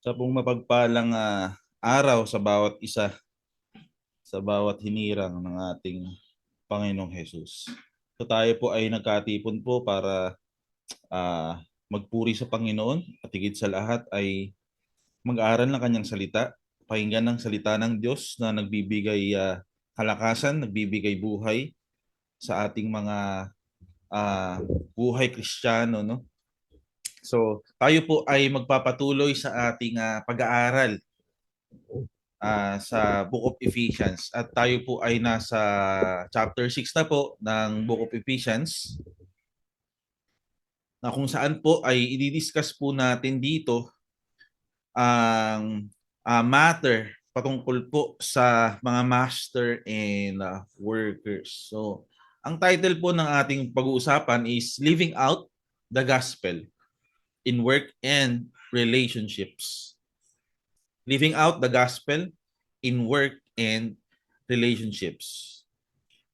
Sa pong mapagpalang araw sa bawat isa, sa bawat hinirang ng ating Panginoong Hesus. So tayo po ay nagkatipon po para magpuri sa Panginoon at higit sa lahat ay mag-aral ng kanyang salita, pakinggan ng salita ng Diyos na nagbibigay kalakasan, nagbibigay buhay sa ating mga buhay Kristiyano, no? So, tayo po ay magpapatuloy sa ating pag-aaral sa Book of Ephesians at tayo po ay nasa chapter 6 na po ng Book of Ephesians na kung saan po ay i-discuss po natin dito ang matter patungkol po sa mga master and workers. So, ang title po ng ating pag-uusapan is Living Out the Gospel in Work and Relationships. Living out the gospel in work and relationships.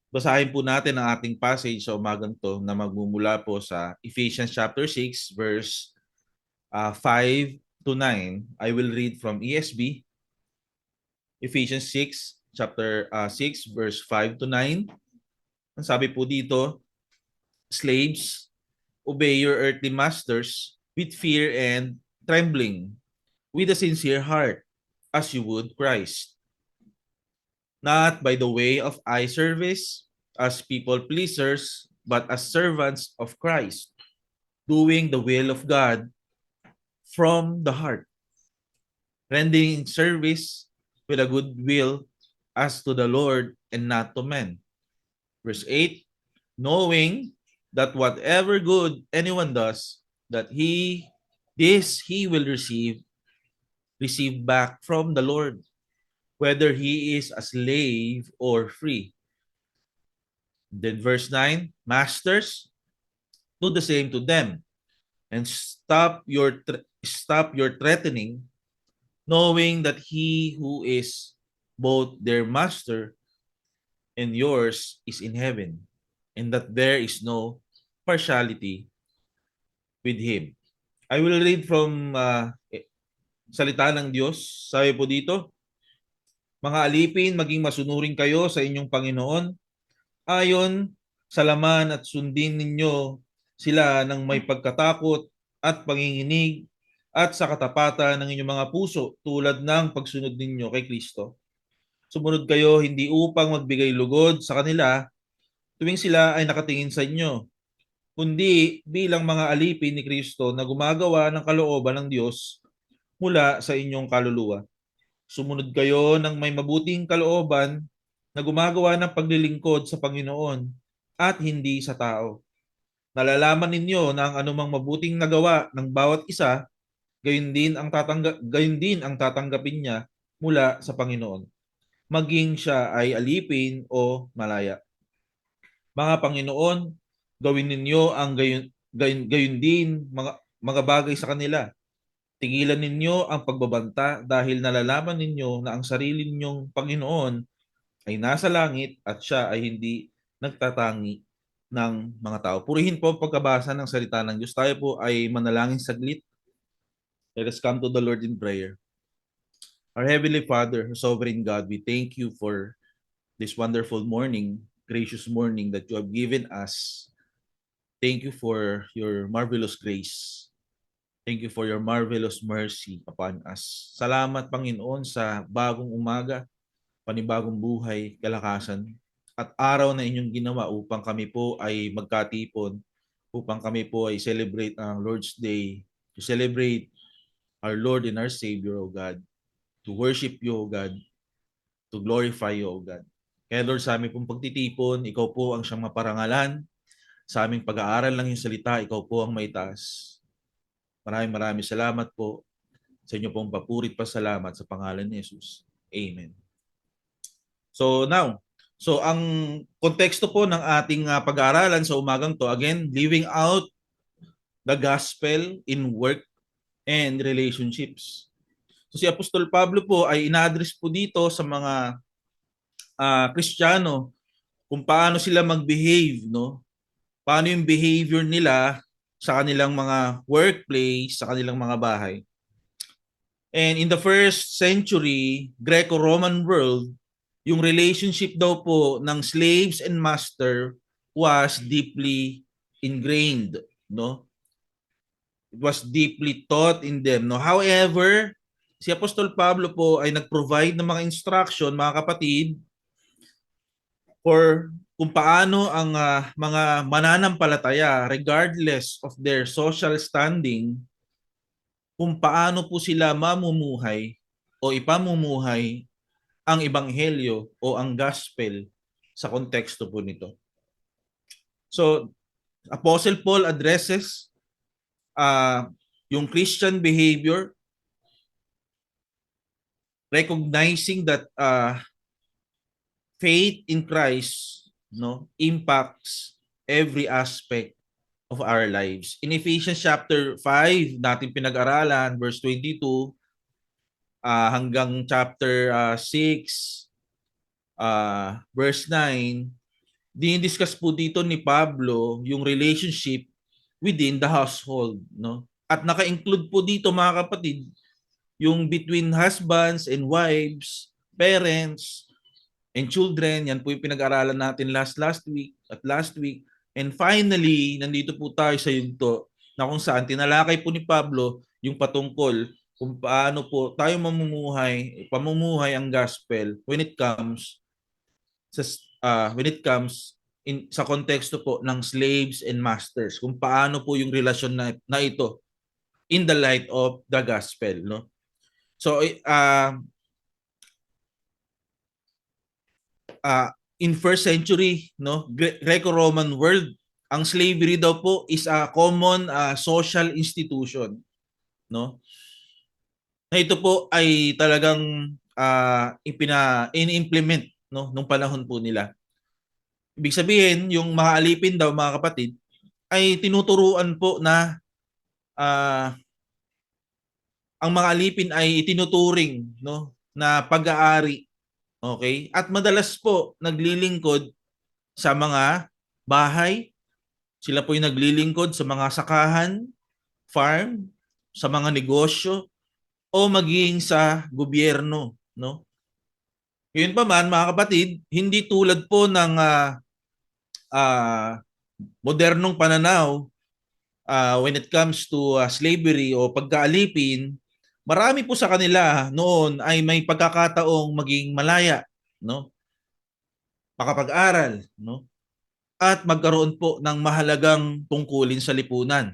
Basahin po natin ang ating passage sa umagang to na magmumula po sa Ephesians chapter 6 verse 5 to 9. I will read from ESV. Ephesians 6 chapter 6 verse 5 to 9. Ang sabi po dito, slaves, obey your earthly masters with fear and trembling, with a sincere heart, as you would Christ, not by the way of eye service as people pleasers, but as servants of Christ, doing the will of God from the heart, rendering service with a good will as to the Lord and not to men. Verse 8, knowing that whatever good anyone does, that he will receive back from the Lord, whether he is a slave or free. Then verse 9, masters, do the same to them, and stop your threatening, knowing that he who is both their master and yours is in heaven, and that there is no partiality with him. I will read from salita ng Diyos. Sabi po dito, mga alipin, maging masunurin kayo sa inyong Panginoon, ayon sa laman at sundin ninyo sila ng may pagkatakot at panginginig at sa katapatan ng inyong mga puso tulad ng pagsunod ninyo kay Kristo. Sumunod kayo hindi upang magbigay lugod sa kanila tuwing sila ay nakatingin sa inyo, kundi bilang mga alipin ni Kristo na gumagawa ng kalooban ng Diyos mula sa inyong kaluluwa. Sumunod kayo ng may mabuting kalooban na gumagawa ng paglilingkod sa Panginoon at hindi sa tao. Nalalaman ninyo na ang anumang mabuting nagawa ng bawat isa, gayon din ang tatanggapin niya mula sa Panginoon, maging siya ay alipin o malaya. Mga Panginoon, gawin ninyo ang gayon din mga bagay sa kanila. Tigilan ninyo ang pagbabanta dahil nalalaman ninyo na ang sarili ninyong Panginoon ay nasa langit at siya ay hindi nagtatangi ng mga tao. Purihin po ang pagkabasa ng salita ng Diyos. Tayo po ay manalangin saglit. Let us come to the Lord in prayer. Our Heavenly Father, Sovereign God, we thank you for this wonderful morning, gracious morning that you have given us. Thank you for your marvelous grace. Thank you for your marvelous mercy upon us. Salamat, Panginoon, sa bagong umaga, panibagong buhay, kalakasan, at araw na inyong ginawa upang kami po ay magkatipon, upang kami po ay celebrate ang Lord's Day, to celebrate our Lord and our Savior, O God, to worship you, O God, to glorify you, O God. Kaya Lord, sa aming pong pagtitipon, ikaw po ang siyang maparangalan. Sa aming pag-aaral ng iyong salita, ikaw po ang maitaas. Maraming salamat po sa inyo pong papurit pa salamat sa pangalan ni Jesus. Amen. So ang konteksto po ng ating pag-aaralan sa umagang to, again, living out the gospel in work and relationships. So si Apostol Pablo po ay ina-address po dito sa mga Kristiyano kung paano sila mag-behave, no? Paano yung behavior nila sa kanilang mga workplace, sa kanilang mga bahay. And in the first century Greco-Roman world, yung relationship daw po ng slaves and master was deeply ingrained, no? It was deeply taught in them, no? However, si Apostol Pablo po ay nag-provide ng mga instruction, mga kapatid, for kung paano ang mga mananampalataya, regardless of their social standing, kung paano po sila mamumuhay o ipamumuhay ang ebanghelyo o ang gospel sa konteksto po nito. So, Apostle Paul addresses yung Christian behavior, recognizing that faith in Christ, no, impacts every aspect of our lives. In Ephesians chapter 5, natin pinag-aralan, verse 22, hanggang chapter 6, verse 9, dinidiscuss po dito ni Pablo yung relationship within the household, no? At naka-include po dito, mga kapatid, yung between husbands and wives, parents and children. Yan po yung pinag-aralan natin last week at last week. And finally, nandito po tayo sa yugto na kung saan tinalakay po ni Pablo yung patungkol kung paano po tayo pamumuhay ang gospel when it comes sa konteksto po ng slaves and masters, kung paano po yung relasyon na ito in the light of the gospel, no? So in first century, no, Greco-Roman world, ang slavery daw po is a common social institution, no? Na ito po ay talagang in-implement, no, nung panahon po nila. Ibig sabihin, yung mga alipin daw, mga kapatid, ay tinuturuan po na ang mga alipin ay itinuturing, no, na pag-aari. Okay? At madalas po naglilingkod sa mga bahay. Sila po yung naglilingkod sa mga sakahan, farm, sa mga negosyo, o maging sa gobyerno, no? Yun pa man, mga kapatid, hindi tulad po ng modernong pananaw when it comes to slavery o pagkaalipin. Marami po sa kanila noon ay may pagkakataong maging malaya, no? Makapag-aral, no? At magkaroon po ng mahalagang tungkulin sa lipunan.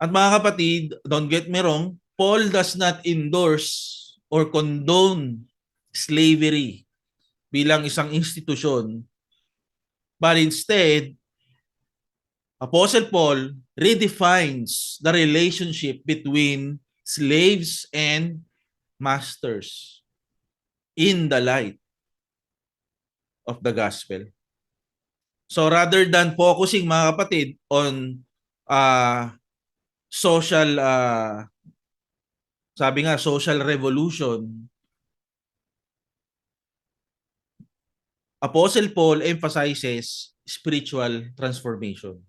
At mga kapatid, don't get me wrong, Paul does not endorse or condone slavery bilang isang institusyon, but instead, Apostle Paul redefines the relationship between slaves and masters in the light of the gospel. So rather than focusing, mga kapatid, on social, sabi nga, social revolution, Apostle Paul emphasizes spiritual transformation.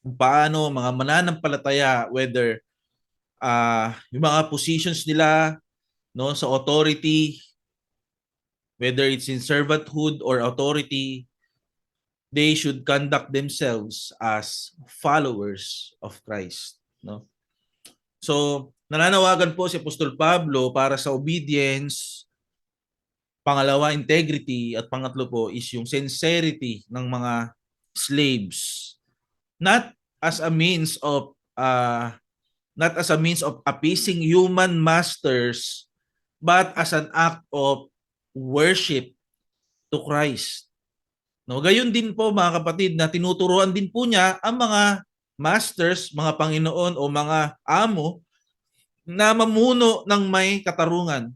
Kung paano mga mananampalataya, whether yung mga positions nila, no, sa authority, whether it's in servanthood or authority, they should conduct themselves as followers of Christ, no? So, nananawagan po si Apostol Pablo para sa obedience, pangalawa, integrity, at pangatlo po is yung sincerity ng mga slaves. Not as a means of appeasing human masters, but as an act of worship to Christ. No, gayon din po, mga kapatid, na tinuturuan din po niya ang mga masters, mga Panginoon o mga amo na mamuno ng may katarungan,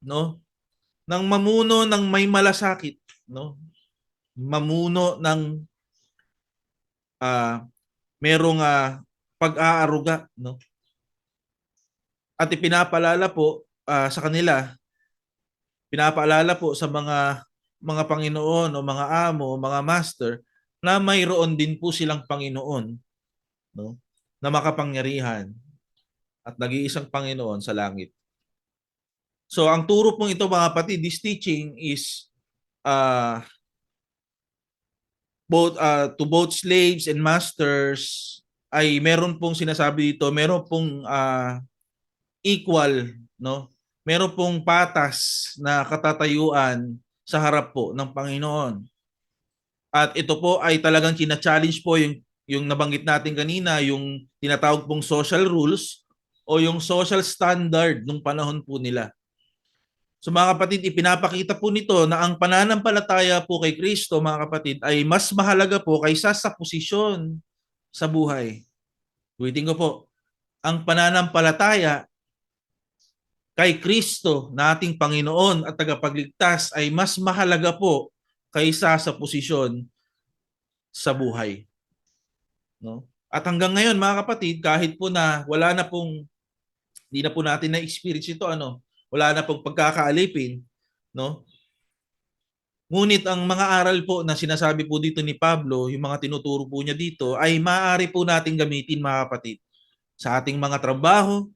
no? Nang mamuno ng may malasakit, no? Mamuno ng merong pag-aaruga, no? At ipinapaalala po sa kanila, pinapaalala po sa mga Panginoon o mga amo o mga master na mayroon din po silang Panginoon, no, na makapangyarihan at nag-iisang Panginoon sa langit. So ang turo pong ito mga kapatid, this teaching is uh, to both slaves and masters ay meron pong sinasabi dito, meron pong equal, no? Meron pong patas na katatayuan sa harap po ng Panginoon. At ito po ay talagang kina-challenge po yung nabanggit natin kanina, yung tinatawag pong social rules o yung social standard nung panahon po nila. So mga kapatid, ipinapakita po nito na ang pananampalataya po kay Kristo, mga kapatid, ay mas mahalaga po kaysa sa posisyon sa buhay. Ulitin ko po, ang pananampalataya kay Kristo na ating Panginoon at tagapagligtas ay mas mahalaga po kaysa sa posisyon sa buhay. No? At hanggang ngayon, mga kapatid, kahit po na wala na pong, hindi na po natin na-experience ito, wala na pong pagkakaalipin, no? Ngunit ang mga aral po na sinasabi po dito ni Pablo, yung mga tinuturo po niya dito, ay maaari po natin gamitin, mga kapatid, sa ating mga trabaho,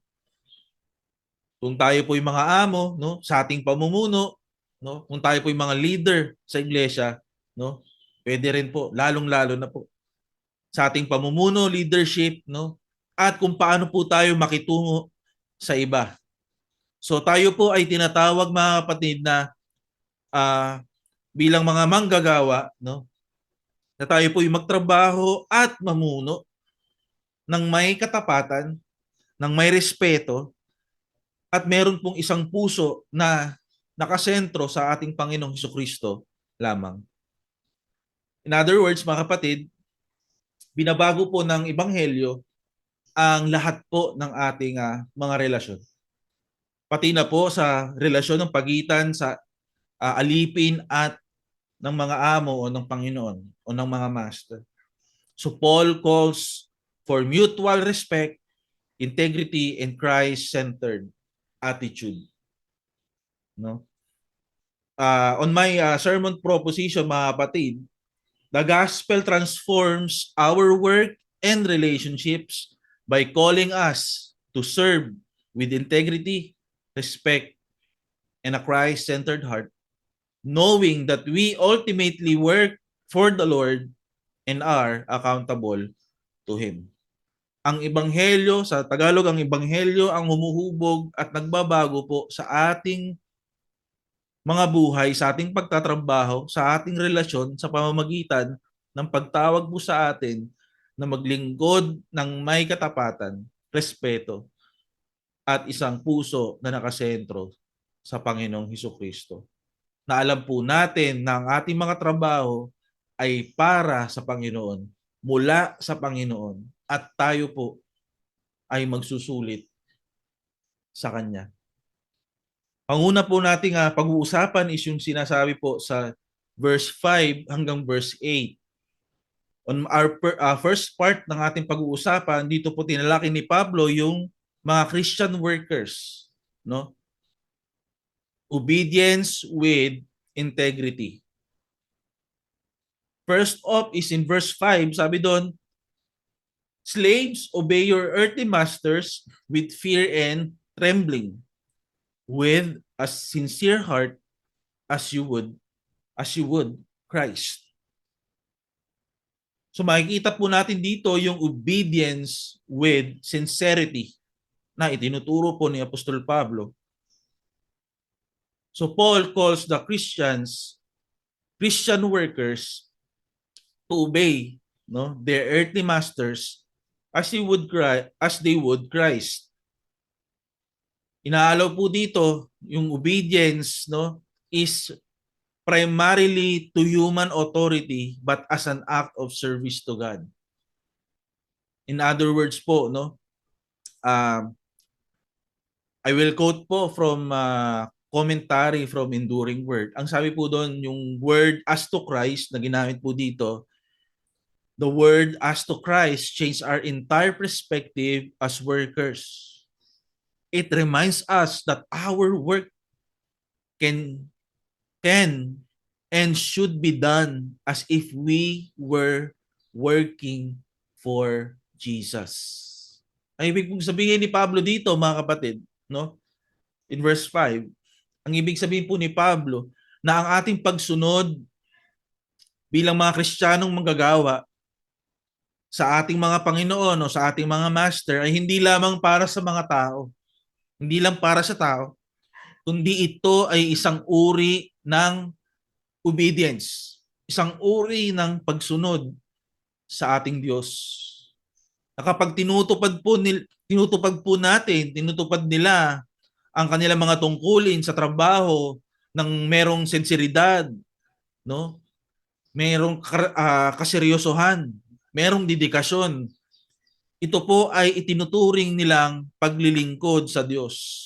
kung tayo po yung mga amo, no, sa ating pamumuno, no, kung tayo po yung mga leader sa iglesia, no, pwede rin po, lalong-lalo na po sa ating pamumuno, leadership, no, at kung paano po tayo makitungo sa iba. So tayo po ay tinatawag, mga kapatid, na bilang mga manggagawa, no, na tayo po yung magtrabaho at mamuno ng may katapatan, ng may respeto, at meron pong isang puso na nakasentro sa ating Panginoong Hesukristo lamang. In other words, mga kapatid, binabago po ng Ebanghelyo ang lahat po ng ating mga relasyon. Pati na po sa relasyon ng pagitan sa alipin at ng mga amo o ng Panginoon o ng mga master. So Paul calls for mutual respect, integrity, and Christ-centered attitude. No? On my sermon proposition, mga kapatid, the gospel transforms our work and relationships by calling us to serve with integrity, respect, and a Christ-centered heart, knowing that we ultimately work for the Lord and are accountable to Him. Ang Ebanghelyo, sa Tagalog, ang Ebanghelyo ang humuhubog at nagbabago po sa ating mga buhay, sa ating pagtatrabaho, sa ating relasyon, sa pamamagitan ng pagtawag po sa atin na maglingkod ng may katapatan, respeto, at isang puso na nakasentro sa Panginoong Hesukristo. Na alam po natin na ang ating mga trabaho ay para sa Panginoon, mula sa Panginoon, at tayo po ay magsusulit sa Kanya. Ang una po nating pag-uusapan is yung sinasabi po sa verse 5 hanggang verse 8. On our first part ng ating pag-uusapan, dito po tinalaki ni Pablo yung mga Christian workers, no? Obedience with integrity. First off is in verse 5, sabi doon, slaves, obey your earthly masters with fear and trembling, with a sincere heart as you would Christ. So makikita po natin dito yung obedience with sincerity na itinuturo po ni Apostol Pablo. So Paul calls the Christian workers to obey, no, their earthly masters as they would Christ. Inaalaw po dito yung obedience, no, is primarily to human authority but as an act of service to God. In other words po, no, I will quote po from commentary from Enduring Word. Ang sabi po doon, yung word as to Christ na ginamit po dito, the word as to Christ changed our entire perspective as workers. It reminds us that our work can and should be done as if we were working for Jesus. Ang ibig pong sabihin ni Pablo dito, mga kapatid, no? In verse 5, ang ibig sabihin po ni Pablo na ang ating pagsunod bilang mga Kristiyanong manggagawa sa ating mga Panginoon o sa ating mga master ay hindi lamang para sa mga tao. Hindi lang para sa tao, kundi ito ay isang uri ng obedience, isang uri ng pagsunod sa ating Diyos. Na kapag tinutupad nila ang kanilang mga tungkulin sa trabaho ng merong sensiridad, no? Merong kaseryosohan, merong dedikasyon. Ito po ay itinuturing nilang paglilingkod sa Diyos.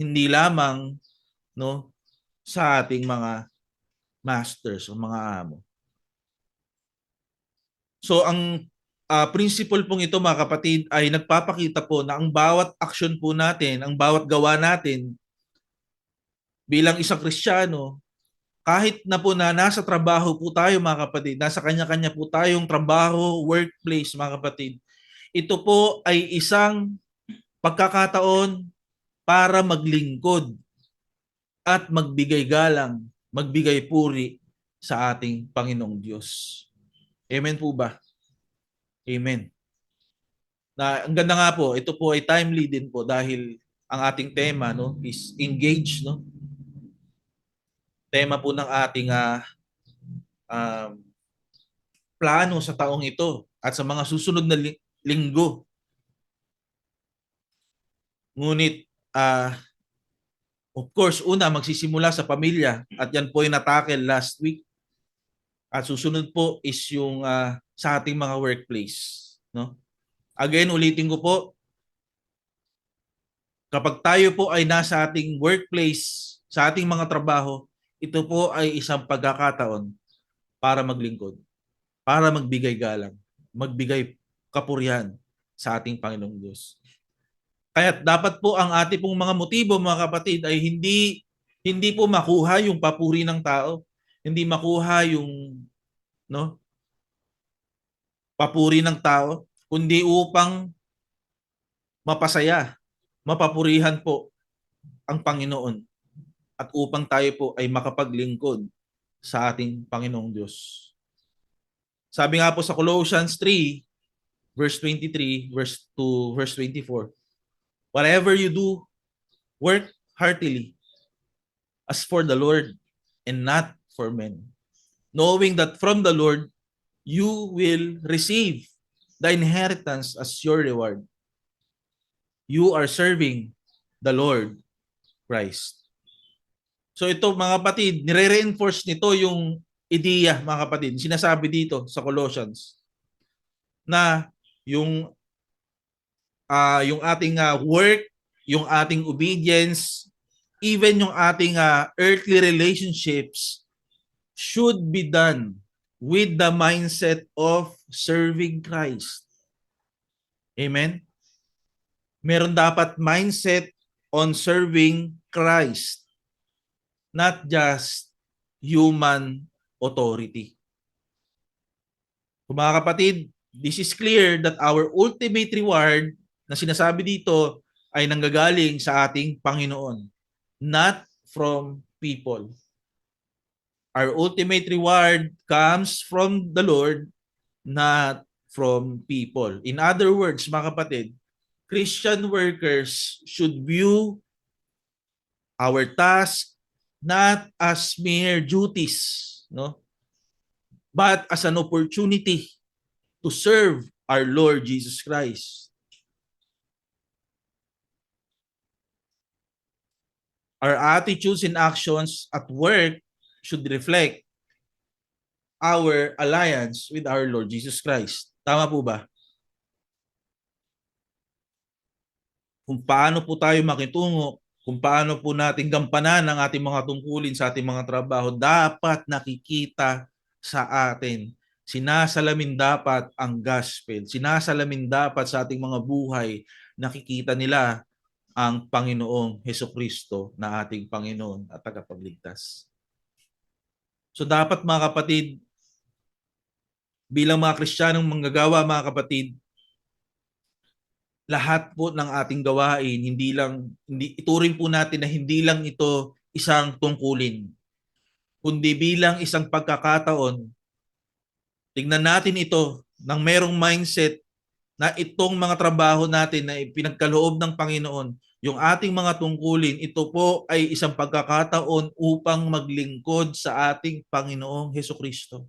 Hindi lamang, no, sa ating mga masters o mga amo. So ang principle pong ito, mga kapatid, ay nagpapakita po na ang bawat action po natin, ang bawat gawa natin bilang isang Kristiyano, kahit na po na nasa trabaho po tayo, mga kapatid, nasa kanya-kanya po tayong trabaho, workplace, mga kapatid, ito po ay isang pagkakataon para maglingkod at magbigay galang, magbigay puri sa ating Panginoong Diyos. Amen po ba? Amen. Na ang ganda nga po, ito po ay timely din po dahil ang ating tema, no, is engage, no. Tema po ng ating um, plano sa taong ito at sa mga susunod na linggo. Ngunit of course, una magsisimula sa pamilya at yan po ay natakel last week. At susunod po is yung sa ating mga workplace, no? Again, ulitin ko po, kapag tayo po ay nasa ating workplace, sa ating mga trabaho, ito po ay isang pagkakataon para maglingkod, para magbigay galang, magbigay kapurihan sa ating Panginoong Diyos. Kaya dapat po ang ating pong mga motibo, mga kapatid, ay hindi po makuha yung papuri ng tao, hindi makuha yung, no, papuri ng tao, kundi upang mapasaya, mapapurihan po ang Panginoon at upang tayo po ay makapaglingkod sa ating Panginoong Diyos. Sabi nga po sa Colossians 3, verse 23, verse 2, verse 24, whatever you do, work heartily as for the Lord and not for men, knowing that from the Lord you will receive the inheritance as your reward. You are serving the Lord Christ. So ito, mga kapatid, nire-reinforce nito yung ideya, mga kapatid. Sinasabi dito sa Colossians na yung ating work, yung ating obedience, even yung ating earthly relationships should be done with the mindset of serving Christ. Amen? Meron dapat mindset on serving Christ, not just human authority. Mga kapatid, this is clear that our ultimate reward na sinasabi dito ay nanggagaling sa ating Panginoon, not from people. Our ultimate reward comes from the Lord, not from people. In other words, mga kapatid, Christian workers should view our task not as mere duties, no, but as an opportunity to serve our Lord Jesus Christ. Our attitudes and actions at work should reflect our alliance with our Lord Jesus Christ. Tama po ba? Kung paano po tayo makitungo, kung paano po natin gampanan ang ating mga tungkulin sa ating mga trabaho, dapat nakikita sa atin. Sinasalamin dapat ang gospel. Sinasalamin dapat sa ating mga buhay, nakikita nila ang Panginoong Hesukristo na ating Panginoon at tagapagligtas. So dapat, mga kapatid, bilang mga Kristiyanong manggagawa, mga kapatid, lahat po ng ating gawain, hindi ituring po natin na hindi lang ito isang tungkulin, kundi bilang isang pagkakataon, tingnan natin ito ng merong mindset na itong mga trabaho natin na ipinagkaloob ng Panginoon, yung ating mga tungkulin, ito po ay isang pagkakataon upang maglingkod sa ating Panginoong Hesukristo.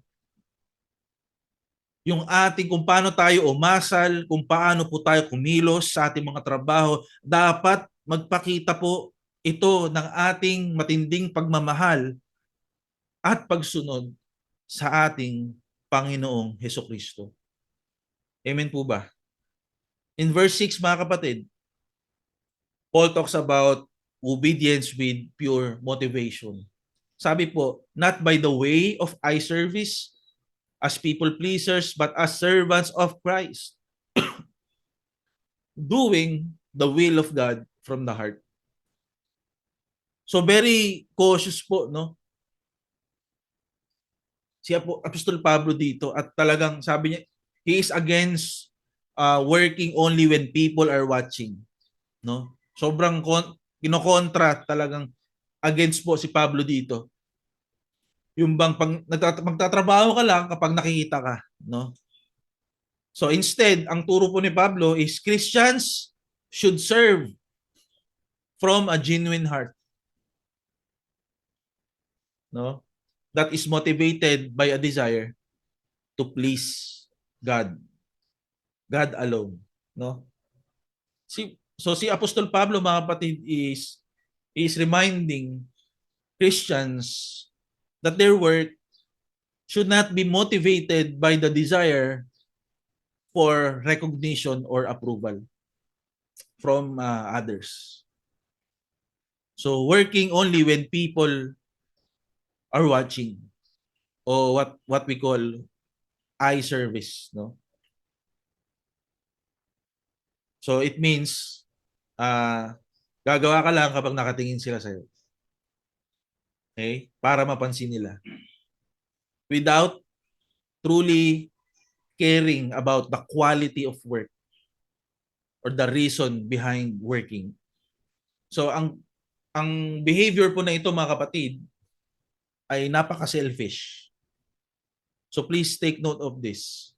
Yung ating kung paano tayo umasal, kung paano po tayo kumilos sa ating mga trabaho, dapat magpakita po ito ng ating matinding pagmamahal at pagsunod sa ating Panginoong Hesukristo. Amen po ba? In verse 6, mga kapatid, Paul talks about obedience with pure motivation. Sabi po, not by the way of eye service as people pleasers, but as servants of Christ, doing the will of God from the heart. So very cautious po, no? Si Apostol Pablo dito at talagang sabi niya, he is against working only when people are watching, no? Sobrang kinokontra, talagang against po si Pablo dito. Yung bang magtatrabaho ka lang kapag nakikita ka, no? So instead, ang turo po ni Pablo is Christians should serve from a genuine heart, no? That is motivated by a desire to please God. God alone, no? Si Apostol Pablo, mga kapatid, is reminding Christians that their work should not be motivated by the desire for recognition or approval from others. So working only when people are watching, o what we call eye service, no? So it means gagawa ka lang kapag nakatingin sila sa'yo. Okay? Para mapansin nila. Without truly caring about the quality of work or the reason behind working. So ang behavior po na ito, mga kapatid, ay napaka-selfish. So please take note of this.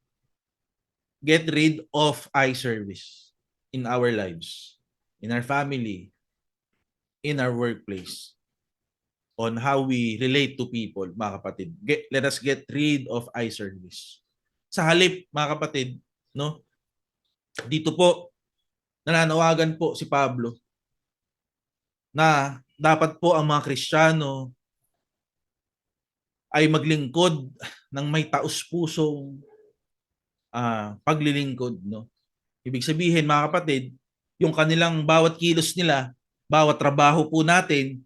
Get rid of eye service in our lives, in our family, in our workplace, on how we relate to people, mga kapatid. Let us get rid of eye service. Sa halip, mga kapatid, no? Dito po, nananawagan po si Pablo na dapat po ang mga Kristiyano ay maglingkod ng may taos-pusong paglilingkod, no? Ibig sabihin, mga kapatid, yung kanilang bawat kilos nila, bawat trabaho po natin,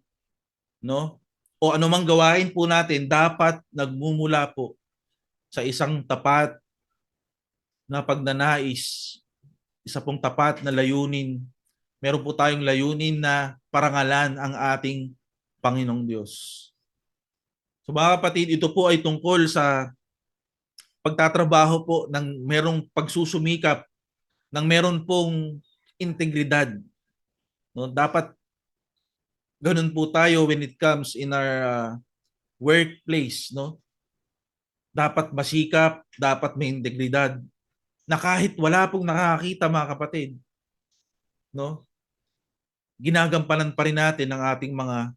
no? O anumang gawain po natin, dapat nagmumula po sa isang tapat na pagnanais, isa pong tapat na layunin. Meron po tayong layunin na parangalan ang ating Panginoong Diyos. So mga kapatid, ito po ay tungkol sa pagtatrabaho po ng merong pagsusumikap, ng meron pong integridad. No? Dapat ganun po tayo when it comes in our workplace, no? Dapat masikap, dapat may integridad. Na kahit wala pong nakakakita, mga kapatid, no? Ginagampanan pa rin natin ang ating mga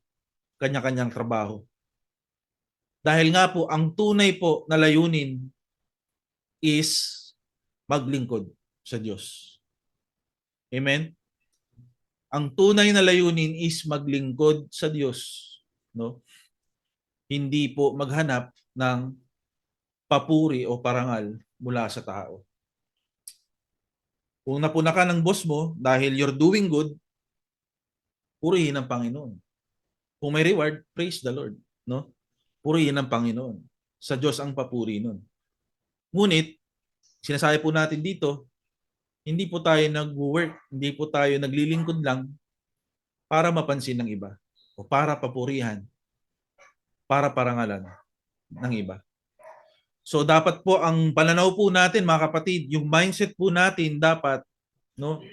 kanya-kanyang trabaho. Dahil nga po, ang tunay po na layunin is maglingkod sa Diyos. Amen? Ang tunay na layunin is maglingkod sa Diyos, no? Hindi po maghanap ng papuri o parangal mula sa tao. Kung napuna ka ng boss mo dahil you're doing good, purihin ang Panginoon. Kung may reward, praise the Lord, no? Purihin ang Panginoon. Sa Diyos ang papuri nun. Ngunit, sinasabi po natin dito, hindi po tayo nag-work, hindi po tayo naglilingkod lang para mapansin ng iba o para papurihan, para parangalan ng iba. So dapat po ang pananaw po natin, mga kapatid, yung mindset po natin dapat, no?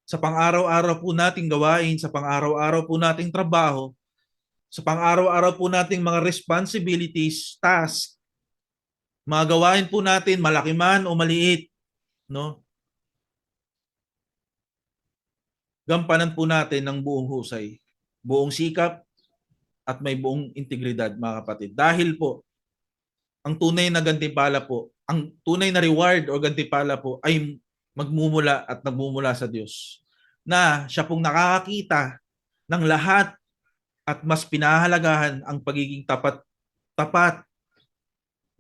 Sa pang-araw-araw po nating gawain, sa pang-araw-araw po nating trabaho, sa pang-araw-araw po nating mga responsibilities, tasks, mga gawain po natin, malaki man o maliit, no? Gampanan po natin ng buong husay, buong sikap, at may buong integridad, mga kapatid. Dahil po, ang tunay na gantimpala po, ang tunay na reward o gantimpala po ay magmumula at nagmumula sa Diyos. Na siya pong nakakakita ng lahat at mas pinahahalagahan ang pagiging tapat,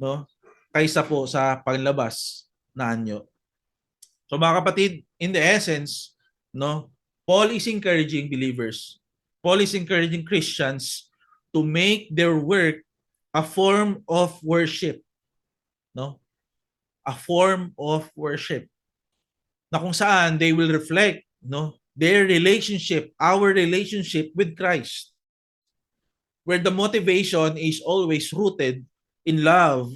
no? Kaysa po sa panlabas na anyo. So mga kapatid, in the essence, no, Paul is encouraging believers. Paul is encouraging Christians to make their work a form of worship, no? A form of worship na kung saan they will reflect, no, their relationship, our relationship with Christ, where the motivation is always rooted in love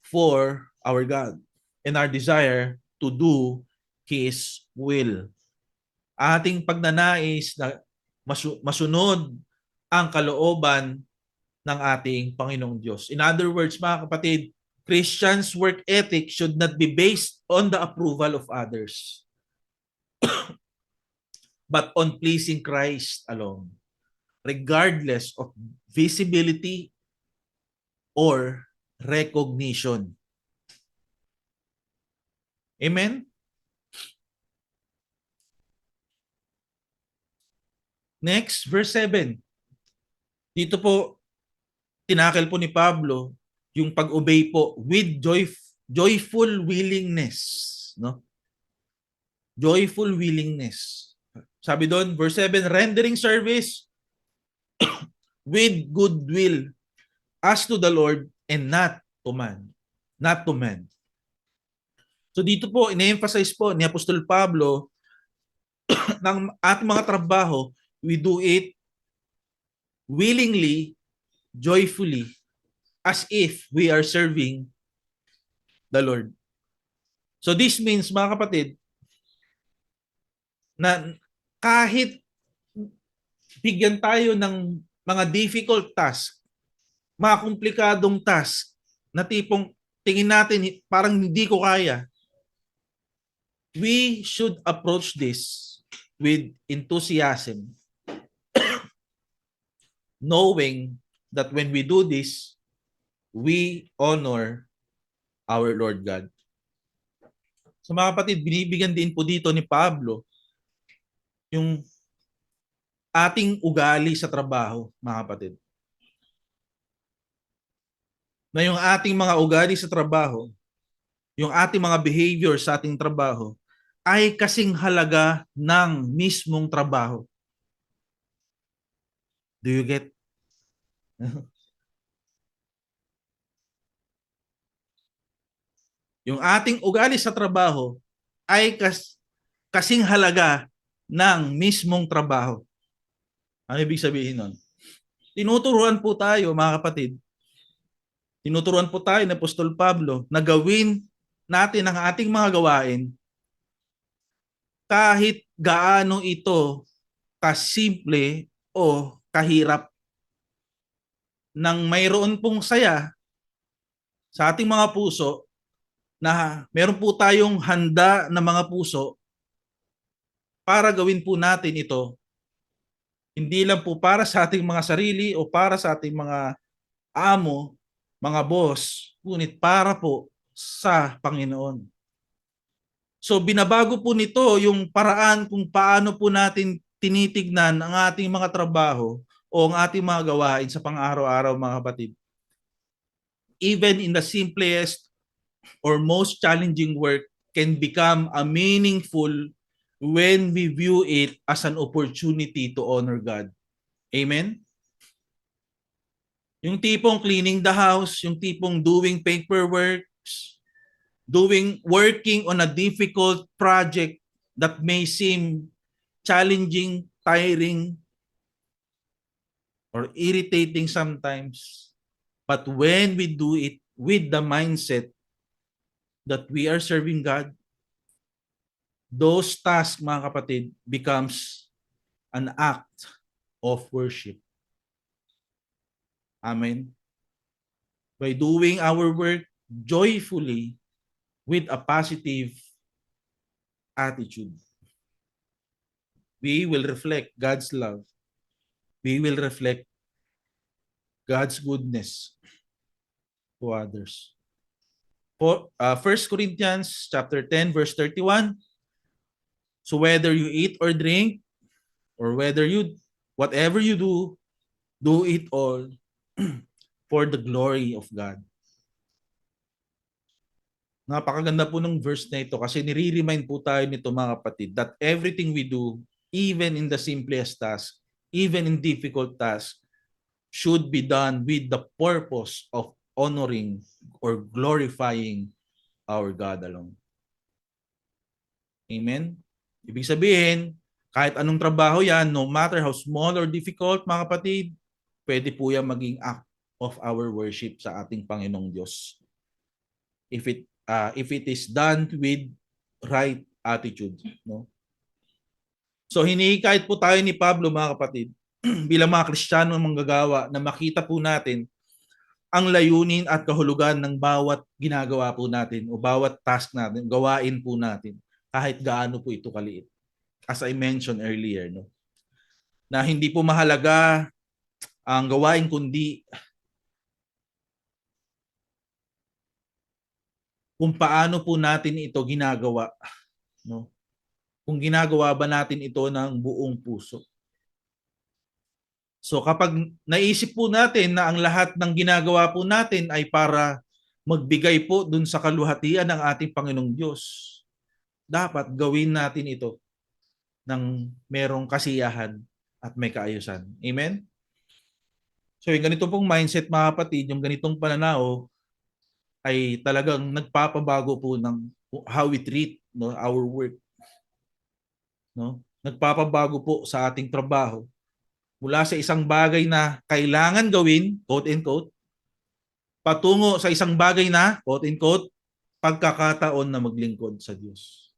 for our God and our desire to do His will. Ating pagnanais na masunod ang kalooban ng ating Panginoong Diyos. In other words, mga kapatid, Christians' work ethic should not be based on the approval of others, but on pleasing Christ alone, regardless of visibility or recognition. Amen? Next, verse 7. Dito po, tinakil po ni Pablo yung pag-obey po with joyful willingness. No? Joyful willingness. Sabi doon, verse 7, rendering service with goodwill as to the Lord and not to man. Not to man. So dito po, ine-emphasize po ni Apostol Pablo ng ating mga trabaho, we do it willingly, joyfully, as if we are serving the Lord. So this means, mga kapatid, na kahit bigyan tayo ng mga difficult task, mga komplikadong task, na tipong tingin natin parang hindi ko kaya, we should approach this with enthusiasm, knowing that when we do this, we honor our Lord God. So mga kapatid, binibigyan din po dito ni Pablo yung ating ugali sa trabaho, mga kapatid. Na yung ating mga ugali sa trabaho, yung ating mga behavior sa ating trabaho, ay kasing halaga ng mismong trabaho. Do you get? Yung ating ugali sa trabaho ay kasing halaga ng mismong trabaho. Ano ibig sabihin nun? Tinuturuan po tayo, mga kapatid, tinuturuan po tayo ni Apostol Pablo na gawin natin ang ating mga gawain kahit gaano ito kasimple o kahirap. Nang mayroon pong saya sa ating mga puso, na meron po tayong handa na mga puso para gawin po natin ito, hindi lang po para sa ating mga sarili o para sa ating mga amo, mga boss, ngunit para po sa Panginoon. So binabago po nito yung paraan kung paano po natin tinitignan ang ating mga trabaho o ang ating mga gawain sa pang-araw-araw, mga kapatid. Even in the simplest or most challenging work can become a meaningful when we view it as an opportunity to honor God. Amen? Yung tipong cleaning the house, yung tipong doing paperwork, working on a difficult project that may seem challenging, tiring, or irritating sometimes. But when we do it with the mindset that we are serving God, those tasks, mga kapatid, becomes an act of worship. Amen. By doing our work joyfully with a positive attitude, we will reflect God's love. We will reflect God's goodness to others. For 1 Corinthians chapter 10 verse 31, so whether you eat or drink or whatever you do it all for the glory of God. Napakaganda po ng verse na ito kasi nire-remind po tayo nito, mga kapatid, that everything we do, even in the simplest task, even in difficult tasks, should be done with the purpose of honoring or glorifying our God alone. Amen? Ibig sabihin, kahit anong trabaho yan, no matter how small or difficult, mga kapatid, pwede po yan maging act of our worship sa ating Panginoong Diyos. If it is done with right attitude, no? So hinihikayat po tayo ni Pablo, mga kapatid, bilang mga Kristiyano manggagawa, na makita po natin ang layunin at kahulugan ng bawat ginagawa po natin o bawat task natin, gawain po natin, kahit gaano po ito kaliit. As I mentioned earlier, no? Na hindi po mahalaga ang gawain kundi kung paano po natin ito ginagawa, no? Kung ginagawa ba natin ito ng buong puso. So kapag naisip po natin na ang lahat ng ginagawa po natin ay para magbigay po dun sa kaluhatian ng ating Panginoong Diyos, dapat gawin natin ito ng merong kasiyahan at may kaayusan. Amen? So yung ganito pong mindset, mga kapatid, yung ganitong pananaw ay talagang nagpapabago po ng how we treat, no, our work. No? Nagpapabago po sa ating trabaho. Mula sa isang bagay na kailangan gawin, quote and quote, patungo sa isang bagay na, quote and quote, pagkakataon na maglingkod sa Diyos.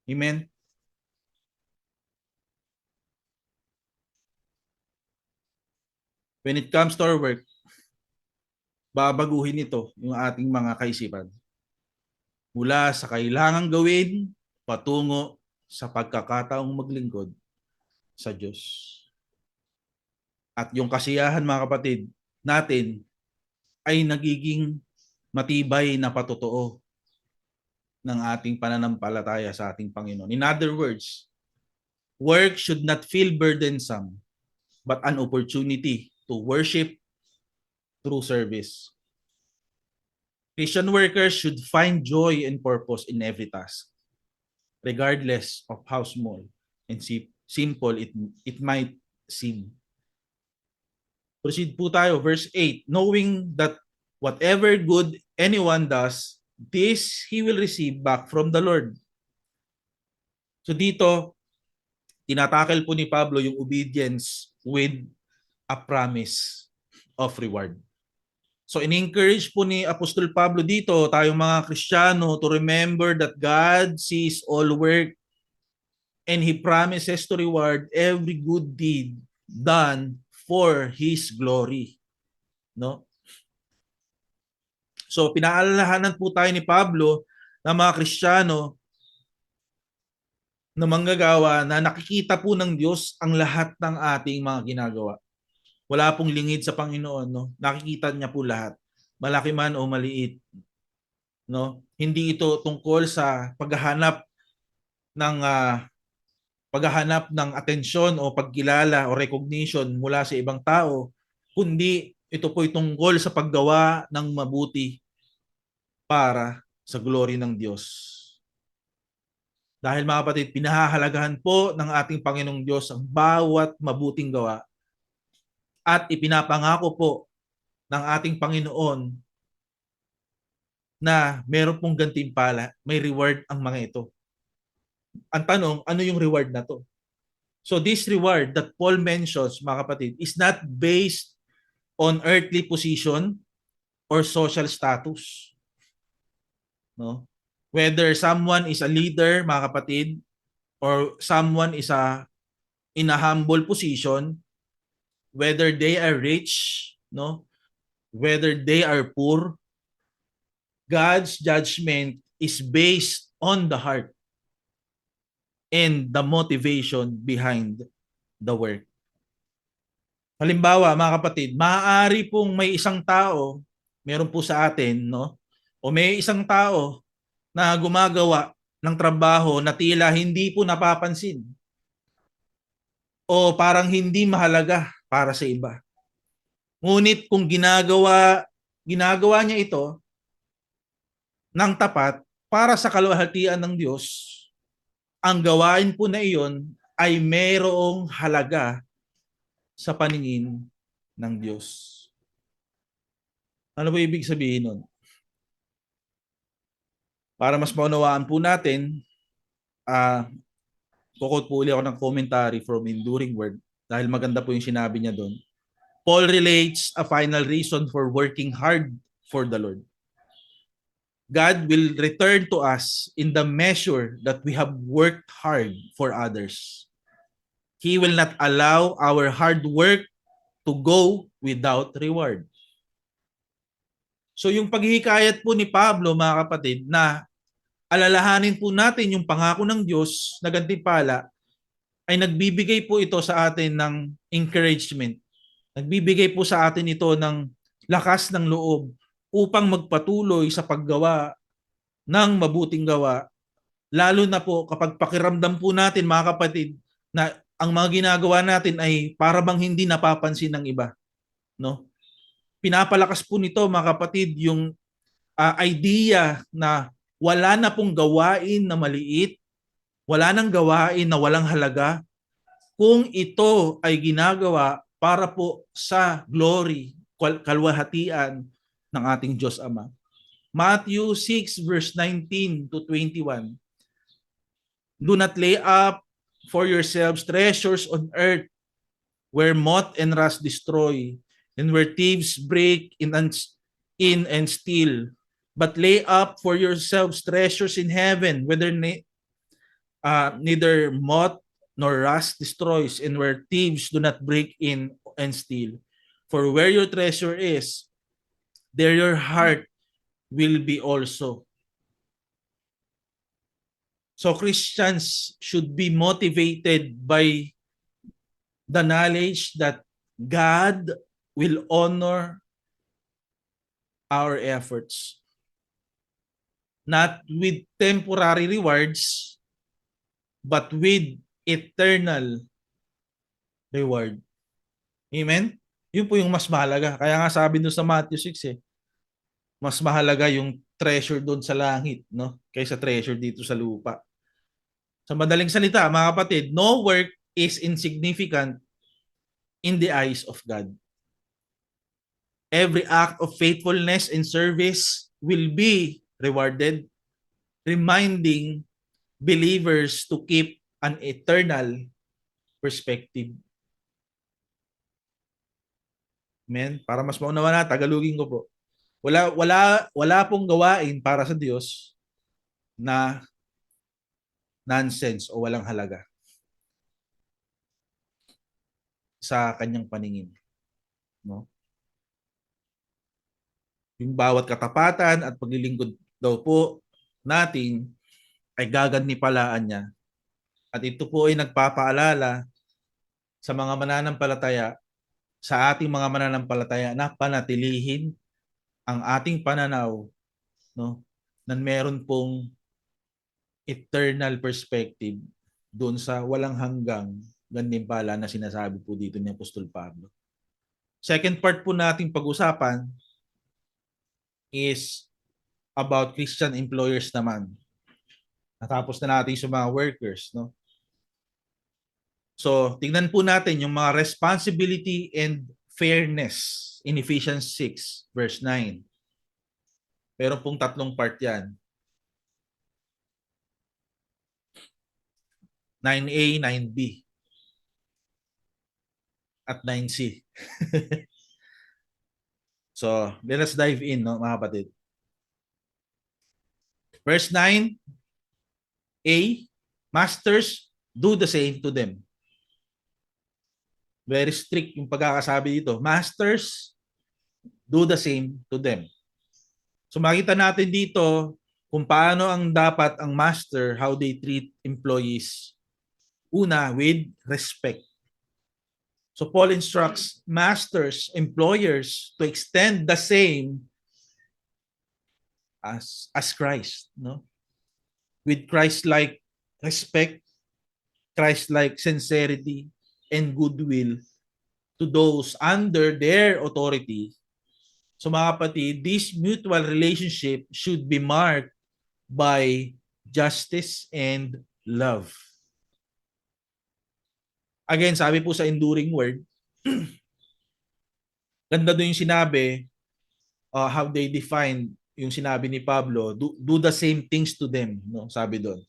Amen? When it comes to our work, babaguhin ito yung ating mga kaisipan. Mula sa kailangang gawin, patungo sa pagkakataong maglingkod sa Diyos. At yung kasiyahan, mga kapatid, natin ay nagiging matibay na patotoo ng ating pananampalataya sa ating Panginoon. In other words, work should not feel burdensome, but an opportunity to worship through service. Christian workers should find joy and purpose in every task, regardless of how small and simple it might seem. Proceed po tayo, verse 8. Knowing that whatever good anyone does, this he will receive back from the Lord. So dito, tinatakil po ni Pablo yung obedience with a promise of reward. So in-encourage po ni Apostol Pablo dito, tayong mga Kristiyano, to remember that God sees all work and He promises to reward every good deed done for His glory. No? So pinaalalahanan po tayo ni Pablo na mga Kristiyano na manggagawa na nakikita po ng Diyos ang lahat ng ating mga ginagawa. Wala pong lingid sa Panginoon, no? Nakikita niya po lahat, malaki man o maliit, no? Hindi ito tungkol sa paghahanap ng atensyon o pagkilala o recognition mula sa ibang tao, kundi ito po ay tungkol sa paggawa ng mabuti para sa glory ng Diyos. Dahil, mga kapatid, pinahahalagahan po ng ating Panginoong Diyos ang bawat mabuting gawa. At ipinapangako po ng ating Panginoon na meron pong gantimpala, may reward ang mga ito. Ang tanong, ano yung reward na to? So this reward that Paul mentions, mga kapatid, is not based on earthly position or social status. No? Whether someone is a leader, mga kapatid, or someone is in a humble position, whether they are rich, no, whether they are poor, God's judgment is based on the heart and the motivation behind the work. Halimbawa, mga kapatid, maaari pong may isang tao, meron po sa atin, no? O may isang tao na gumagawa ng trabaho na tila hindi po napapansin o parang hindi mahalaga para sa iba. Ngunit kung ginagawa niya ito ng tapat para sa kaluwalhatian ng Diyos, ang gawain po na iyon ay mayroong halaga sa paningin ng Diyos. Ano ba ibig sabihin nun? Para mas maunawaan po natin, quote po ulit ako ng commentary from Enduring Word dahil maganda po yung sinabi niya doon. Paul relates a final reason for working hard for the Lord. God will return to us in the measure that we have worked hard for others. He will not allow our hard work to go without reward. So yung paghihikayat po ni Pablo, mga kapatid, na alalahanin po natin yung pangako ng Diyos na gantimpala, ay nagbibigay po ito sa atin ng encouragement. Nagbibigay po sa atin ito ng lakas ng loob upang magpatuloy sa paggawa ng mabuting gawa, lalo na po kapag pakiramdam po natin, mga kapatid, na ang mga ginagawa natin ay para bang hindi napapansin ng iba, no? Pinapalakas po nito, mga kapatid, yung idea na wala na pong gawain na maliit, wala nang gawain na walang halaga kung ito ay ginagawa para po sa glory, kalwalhatian ng ating Diyos Ama. Matthew 6 verse 19 to 21. Do not lay up for yourselves treasures on earth where moth and rust destroy and where thieves break in and steal. But lay up for yourselves treasures in heaven whether neither moth nor rust destroys and where thieves do not break in and steal. For where your treasure is, there your heart will be also. So Christians should be motivated by the knowledge that God will honor our efforts. Not with temporary rewards, but with eternal reward. Amen? Yun po yung mas mahalaga. Kaya nga sabi doon sa Matthew 6, mas mahalaga yung treasure doon sa langit, no, kaysa treasure dito sa lupa. Sa madaling salita, mga kapatid, no work is insignificant in the eyes of God. Every act of faithfulness and service will be rewarded, reminding believers to keep an eternal perspective. Amen? Para mas maunawa na, Tagalogin ko po. Wala pong gawain para sa Diyos na nonsense o walang halaga sa kanyang paningin, no? Yung bawat katapatan at paglilingkod daw po natin ay gagantimpalaan niya. At ito po ay nagpapaalala sa mga mananampalataya, sa ating mga mananampalataya na panatilihin ang ating pananaw, no, na meron pong eternal perspective doon sa walang hanggang gantimpala na sinasabi po dito ni Apostol Pablo. Second part po nating pag-usapan is about Christian employers naman. Natapos na natin sa mga workers, no? So, tingnan po natin yung mga responsibility and fairness in Ephesians 6 verse 9. Meron pong tatlong part yan. 9A, 9B, at 9C. So, let us dive in, no, mga kapatid. Verse 9, A, masters, do the same to them. Very strict yung pagkakasabi dito. Masters, do the same to them. So makita natin dito kung paano ang dapat ang master, how they treat employees. Una, with respect. So Paul instructs masters, employers to extend the same as Christ, no? With Christ-like respect, Christ-like sincerity, and goodwill to those under their authority. So mga kapatid, this mutual relationship should be marked by justice and love. Again, sabi po sa Enduring Word, ganda doon yung sinabi, how they define yung sinabi ni Pablo, do the same things to them, no? Sabi doon.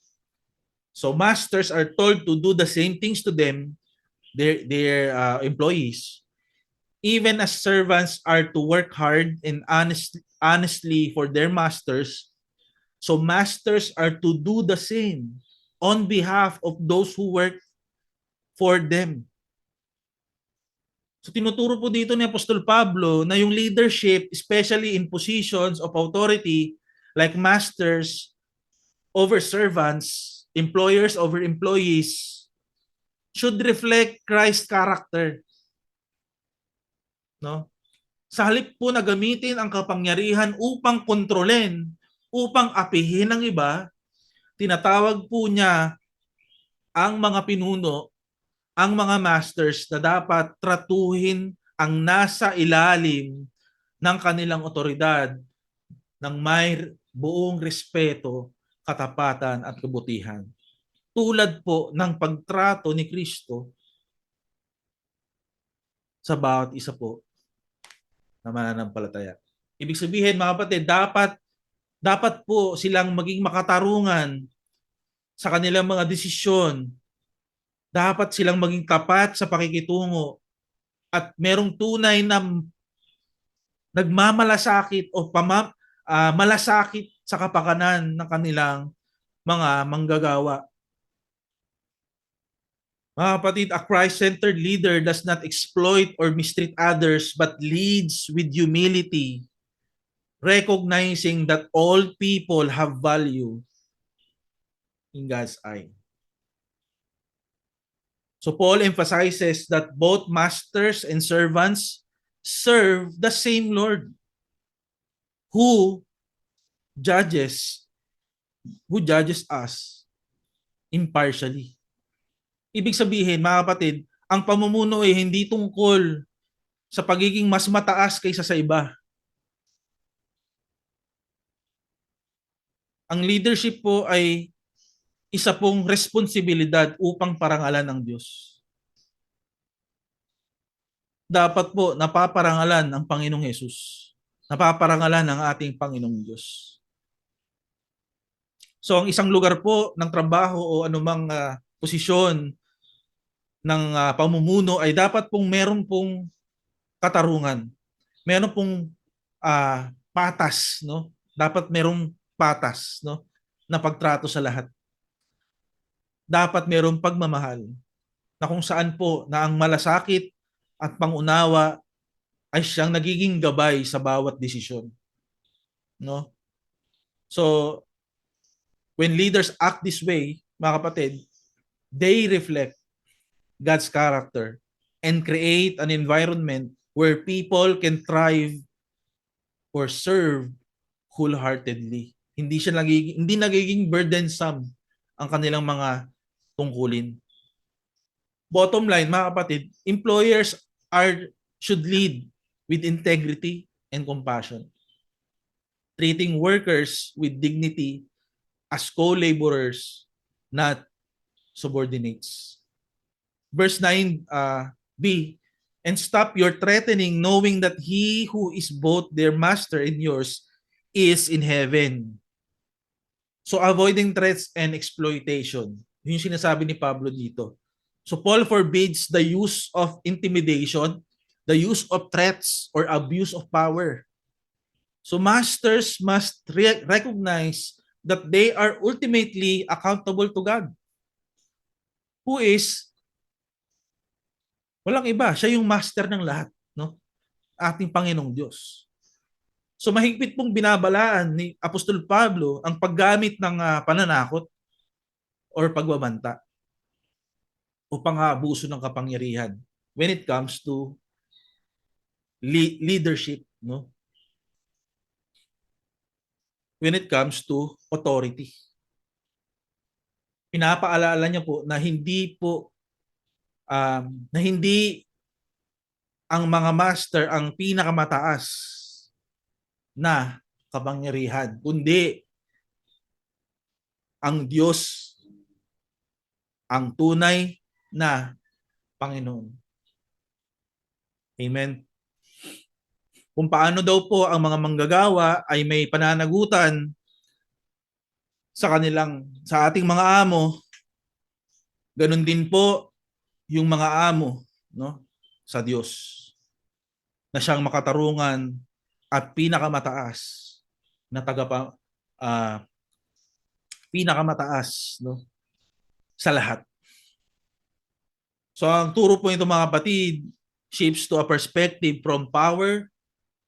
So masters are told to do the same things to them, their employees, even as servants are to work hard and honestly for their masters. So masters are to do the same on behalf of those who work for them. So tinuturo po dito ni Apostol Pablo na yung leadership, especially in positions of authority like masters over servants, employers over employees, should reflect Christ's character. No? Sa halip po na gamitin ang kapangyarihan upang kontrolin, upang apihin ang iba, tinatawag po niya ang mga pinuno, ang mga masters na dapat tratuhin ang nasa ilalim ng kanilang otoridad ng may buong respeto, katapatan at kabutihan. Tulad po ng pagtrato ni Kristo sa bawat isa po na mananampalataya. Ibig sabihin mga kapatid, dapat po silang maging makatarungan sa kanilang mga desisyon. Dapat silang maging tapat sa pakikitungo at merong tunay na nagmamalasakit o malasakit sa kapakanan ng kanilang mga manggagawa. Mga kapatid, a Christ-centered leader does not exploit or mistreat others but leads with humility, recognizing that all people have value in God's eye. So Paul emphasizes that both masters and servants serve the same Lord who judges us impartially. Ibig sabihin, mga kapatid, ang pamumuno ay hindi tungkol sa pagiging mas mataas kaysa sa iba. Ang leadership po ay isa pong responsibilidad upang parangalan ng Diyos. Dapat po napaparangalan ang Panginoong Hesus. Napaparangalan ang ating Panginoong Diyos. So ang isang lugar po ng trabaho o anumang posisyon ng pamumuno ay dapat pong meron pong katarungan. Meron pong patas, no? Dapat merong patas, no? Na pagtrato sa lahat. Dapat merong pagmamahal na kung saan po na ang malasakit at pangunawa ay siyang nagiging gabay sa bawat desisyon. No? So, when leaders act this way, mga kapatid, they reflect God's character and create an environment where people can thrive or serve wholeheartedly. Hindi nagiging burdensome ang kanilang mga tungkulin. Bottom line, mga kapatid, employers should lead with integrity and compassion, treating workers with dignity as co-laborers, not subordinates. Verse 9b, and stop your threatening, knowing that he who is both their master and yours is in heaven. So avoiding threats and exploitation. Yun yung sinasabi ni Pablo dito. So Paul forbids the use of intimidation, the use of threats, or abuse of power. So masters must recognize that they are ultimately accountable to God, who is walang iba, siya yung master ng lahat, no? Ating Panginoong Diyos. So mahigpit pong binabalaan ni Apostol Pablo ang paggamit ng pananakot or pagbabanta o pang-aabuso ng kapangyarihan when it comes to leadership, no? When it comes to authority. Pinapaalala niya po na hindi ang mga master ang pinakamataas na kapangyarihan, kundi ang Diyos ang tunay na Panginoon. Amen. Kung paano daw po ang mga manggagawa ay may pananagutan sa ating mga amo, ganun din po yung mga amo, no, sa Diyos, na siyang makatarungan at pinakamataas na pinakamataas, no, sa lahat. So ang turo po nito mga kapatid shifts to a perspective from power